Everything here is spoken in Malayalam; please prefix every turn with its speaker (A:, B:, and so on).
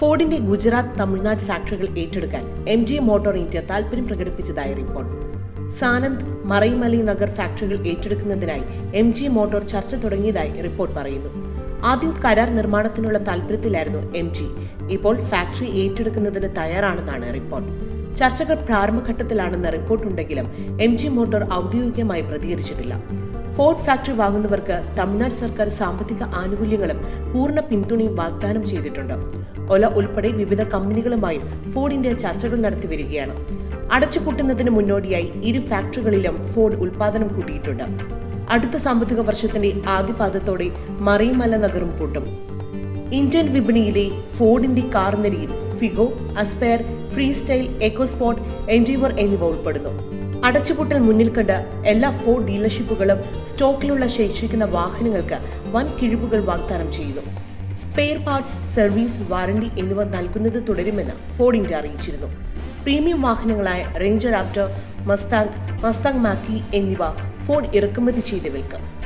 A: ഫോർഡിന്റെ ഗുജറാത്ത് തമിഴ്നാട് ഫാക്ടറികൾ ഏറ്റെടുക്കാൻ MG മോട്ടോർ ഇന്ത്യ താൽപര്യം പ്രകടിപ്പിച്ചതായി റിപ്പോർട്ട്. സാനന്ദ്, മറൈമലൈ നഗർ ഫാക്ടറികൾ ഏറ്റെടുക്കുന്നതിനായി MG മോട്ടോർ ചർച്ച തുടങ്ങിയതായി റിപ്പോർട്ട് പറയുന്നു. ആദ്യം കരാർ നിർമ്മാണത്തിനുള്ള താൽപര്യത്തിലായിരുന്നു MG. ഇപ്പോൾ ഫാക്ടറി ഏറ്റെടുക്കുന്നതിന് തയ്യാറാണെന്നാണ് റിപ്പോർട്ട്. ചർച്ചകൾ പ്രാരംഭഘട്ടത്തിലാണെന്ന റിപ്പോർട്ടുണ്ടെങ്കിലും MG മോട്ടോർ ഔദ്യോഗികമായി പ്രതികരിച്ചിട്ടില്ല. ഫോർഡ് ഫാക്ടറി വാങ്ങുന്നവർക്ക് തമിഴ്നാട് സർക്കാർ സാമ്പത്തിക ആനുകൂല്യങ്ങളും പൂർണ്ണ പിന്തുണയും വാഗ്ദാനം ചെയ്തിട്ടുണ്ട്. ഒല ഉൾപ്പെടെ വിവിധ കമ്പനികളുമായും ഫോർഡ് ഇന്ത്യ ചർച്ചകൾ നടത്തി വരികയാണ്. അടച്ചുപൂട്ടുന്നതിന് മുന്നോടിയായി ഇരു ഫാക്ടറികളിലും ഫോർഡ് ഉൽപാദനം കൂട്ടിയിട്ടുണ്ട്. അടുത്ത സാമ്പത്തിക വർഷത്തിന്റെ ആദ്യപാദത്തോടെ മറൈമല നഗരം പൂട്ടും. ഇന്ത്യൻ വിപണിയിലെ ഫോർഡിന്റെ കാർ നിരയിൽ Figo, aspire, free style, EcoSport, endeavour എന്നിവ ഉൾപ്പെടുന്നു. അടച്ചുപൂട്ടൽ മുന്നിൽ കണ്ട് എല്ലാ ഫോർഡ് ഡീലർഷിപ്പുകളും സ്റ്റോക്കിലുള്ള ശേഷിക്കുന്ന വാഹനങ്ങൾക്ക് വൻ കിഴിവുകൾ വാഗ്ദാനം ചെയ്യുന്നു. സ്പെയർ പാർട്സ്, സർവീസ്, വാറണ്ടി എന്നിവ നൽകുന്നത് തുടരുമെന്ന് ഫോർഡ് ഇന്ത്യ അറിയിച്ചിരുന്നു. പ്രീമിയം വാഹനങ്ങളായ റേഞ്ചർ റാപ്റ്റർ, മസ്താങ് മാക്കി എന്നിവ ഫോർഡ് ഇറക്കുമതി ചെയ്ത് വിൽക്കും.